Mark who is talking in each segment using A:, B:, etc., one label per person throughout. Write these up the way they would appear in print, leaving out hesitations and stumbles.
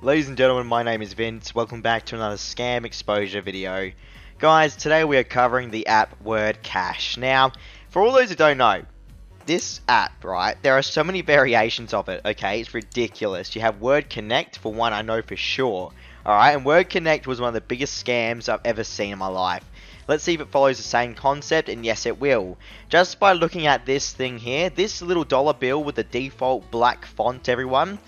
A: Ladies and gentlemen, my name is Vince. Welcome back to another scam exposure video. Guys, today we are covering the app WordCash. Now, for all those who don't know, this app, right, there are so many variations of it, okay? It's ridiculous. You have WordConnect, for one, I know for sure. Alright, and WordConnect was one of the biggest scams I've ever seen in my life. Let's see if it follows the same concept, and yes, it will. Just by looking at this thing here, this little dollar bill with the default black font, everyone,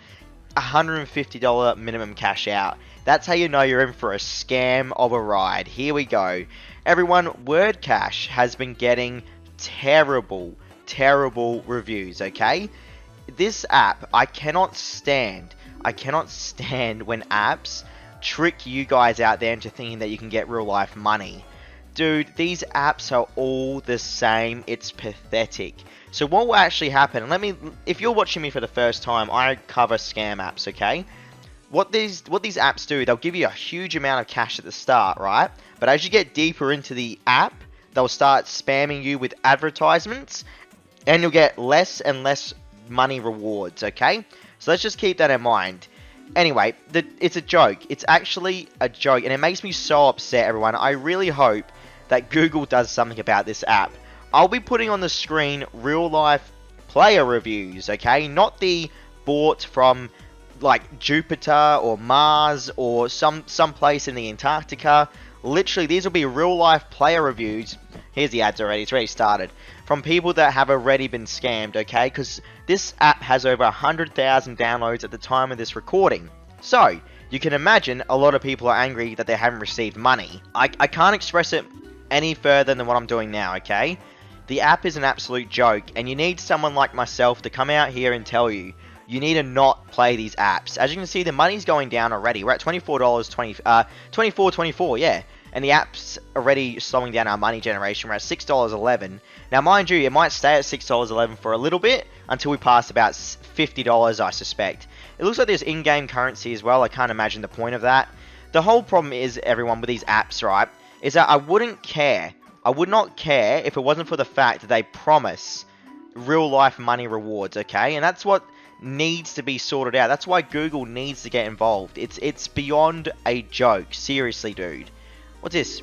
A: $150 minimum cash out. That's how you know you're in for a scam of a ride. Here we go. Everyone, WordCash has been getting terrible reviews, okay? This app, I cannot stand when apps trick you guys out there into thinking that you can get real life money. Dude, these apps are all the same. It's pathetic. So what will actually happen, if you're watching me for the first time, I cover scam apps, okay? What these apps do, they'll give you a huge amount of cash at the start, right? But as you get deeper into the app, they'll start spamming you with advertisements, and you'll get less and less money rewards, okay? So let's just keep that in mind. Anyway, it's a joke. It's actually a joke, and it makes me so upset, everyone. I really hope that Google does something about this app. I'll be putting on the screen real life player reviews, okay? Not the bought from like Jupiter or Mars or some place in the Antarctica. Literally, these will be real life player reviews. Here's the ads already. It's already started. From people that have already been scammed, okay? Because this app has over 100,000 downloads at the time of this recording. So, you can imagine a lot of people are angry that they haven't received money. I can't express it any further than what I'm doing now, okay? The app is an absolute joke, and you need someone like myself to come out here and tell you, you need to not play these apps. As you can see, the money's going down already. We're at $24.20, $24.24, yeah. And the app's already slowing down our money generation. We're at $6.11. Now, mind you, it might stay at $6.11 for a little bit until we pass about $50, I suspect. It looks like there's in-game currency as well. I can't imagine the point of that. The whole problem is, everyone, with these apps, right, is that I would not care if it wasn't for the fact that they promise real life money rewards, okay? And that's what needs to be sorted out. That's why Google needs to get involved. It's beyond a joke. Seriously, dude. What's this?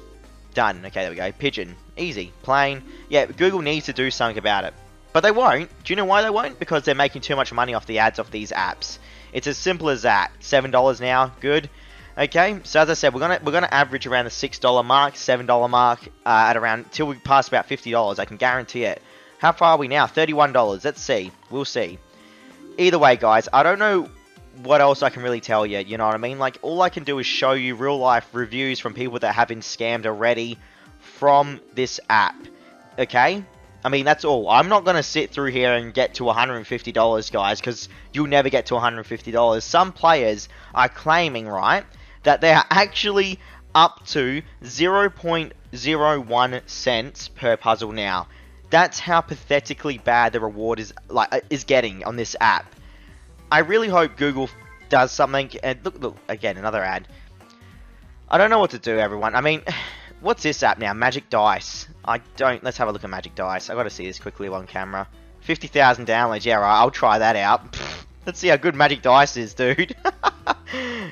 A: Done. Okay, there we go. Pigeon. Easy. Plain. Yeah, Google needs to do something about it. But they won't. Do you know why they won't? Because they're making too much money off the ads off these apps. It's as simple as that. $7 now. Good. Okay, so as I said, we're gonna average around the $6 mark, $7 mark, at around till we pass about $50. I can guarantee it. How far are we now? $31. Let's see. We'll see. Either way, guys, I don't know what else I can really tell you. You know what I mean? Like, all I can do is show you real life reviews from people that have been scammed already from this app. Okay? I mean, that's all. I'm not going to sit through here and get to $150, guys, because you'll never get to $150. Some players are claiming, right, that they are actually up to 0.01 cents per puzzle now. That's how pathetically bad the reward is getting on this app. I really hope Google does something. And look, again, another ad. I don't know what to do, everyone. I mean, what's this app now? Magic Dice. Let's have a look at Magic Dice. I got to see this quickly on camera. 50,000 downloads. Yeah, right. I'll try that out. Let's see how good Magic Dice is, dude.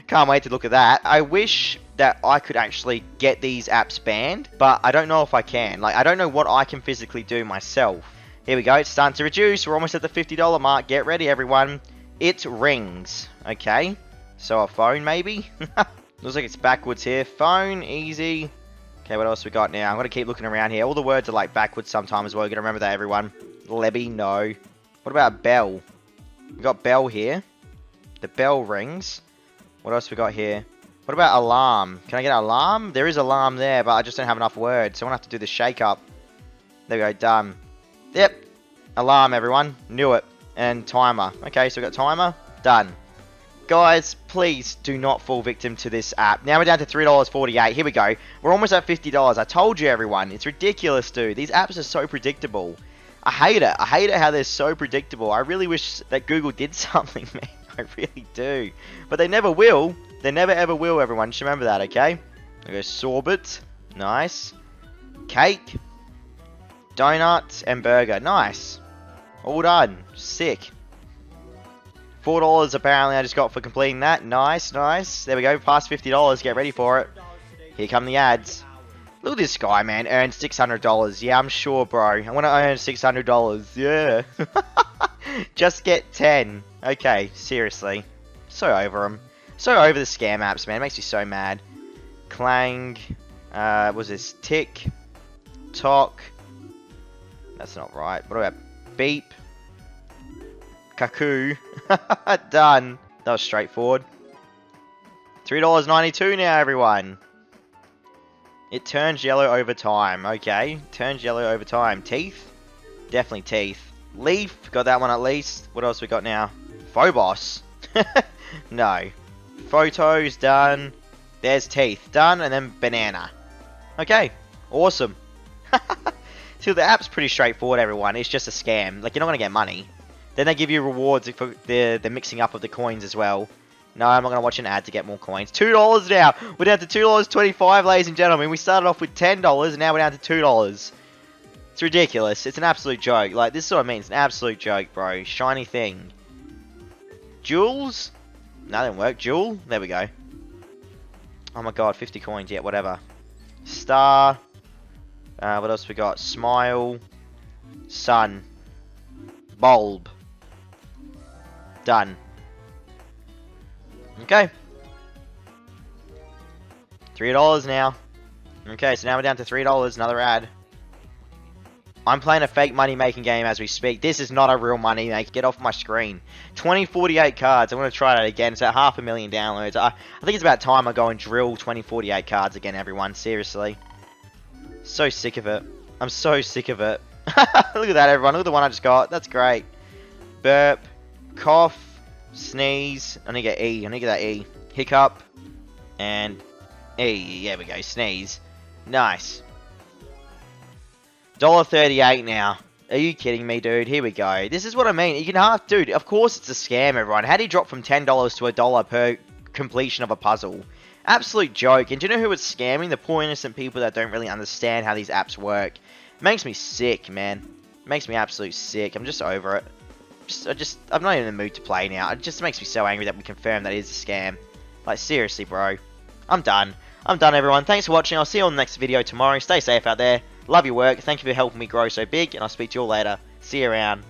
A: Can't wait to look at that. I wish that I could actually get these apps banned, but I don't know if I can. Like, I don't know what I can physically do myself. Here we go. It's starting to reduce. We're almost at the $50 mark. Get ready, everyone. It rings. Okay. So a phone, maybe? Looks like it's backwards here. Phone. Easy. Okay, what else we got now? I'm going to keep looking around here. All the words are like backwards sometimes as well. You got to remember that, everyone. Lebby, no. What about bell? We got bell here. The bell rings. What else we got here? What about alarm? Can I get an alarm? There is alarm there, but I just don't have enough words. So I'm going to have to do the shake up. There we go, done. Yep. Alarm, everyone. Knew it. And timer. Okay, so we got timer. Done. Guys, please do not fall victim to this app. Now we're down to $3.48. Here we go. We're almost at $50. I told you, everyone. It's ridiculous, dude. These apps are so predictable. I hate it. I hate it how they're so predictable. I really wish that Google did something, man. I really do. But they never will. They never ever will, everyone. Just remember that, okay? I go sorbet. Nice. Cake. Donuts and burger. Nice. All done. Sick. $4 apparently I just got for completing that. Nice, nice. There we go, past $50. Get ready for it. Here come the ads. Look at this guy, man. Earn $600. Yeah, I'm sure, bro. I want to earn $600. Yeah. Just get 10. Okay, seriously. So over them. So over the scam apps, man. It makes me so mad. Clang. Was this Tick? Tock. That's not right. What about Beep? Kaku. Done. That was straightforward. $3.92 now, everyone. It turns yellow over time. Okay. Turns yellow over time. Teeth? Definitely teeth. Leaf. Got that one at least. What else we got now? Phobos. No. Photos. Done. There's teeth. Done. And then banana. Okay. Awesome. So the app's pretty straightforward, everyone. It's just a scam. Like, you're not going to get money. Then they give you rewards for the mixing up of the coins as well. No, I'm not going to watch an ad to get more coins. $2 now. We're down to $2.25, ladies and gentlemen. We started off with $10, and now we're down to $2. It's ridiculous. It's an absolute joke. Like, this is what I mean. It's an absolute joke, bro. Shiny thing. Jewels? No, that didn't work. Jewel? There we go. Oh my god, 50 coins. Yeah, whatever. Star. What else we got? Smile. Sun. Bulb. Done. Okay. $3 now. Okay, so now we're down to $3. Another ad. I'm playing a fake money making game as we speak. This is not a real money maker. Get off my screen. 2048 cards. I'm going to try that again. It's at 500,000 downloads. I think it's about time I go and drill 2048 cards again, everyone. Seriously. So sick of it. I'm so sick of it. Look at that, everyone. Look at the one I just got. That's great. Burp. Cough. Sneeze. I need to get E. I need to get that E. Hiccup. And E. There we go. Sneeze. Nice. $1.38 now. Are you kidding me, dude? Here we go. This is what I mean. You can half... Dude, of course it's a scam, everyone. How do you drop from $10 to $1 per completion of a puzzle? Absolute joke. And do you know who it's scamming? The poor innocent people that don't really understand how these apps work. It makes me sick, man. It makes me absolutely sick. I'm just over it. I'm not even in the mood to play now. It just makes me so angry that we confirm that it is a scam. Like, seriously, bro. I'm done. I'm done, everyone. Thanks for watching. I'll see you on the next video tomorrow. Stay safe out there. Love your work. Thank you for helping me grow so big. And I'll speak to you all later. See you around.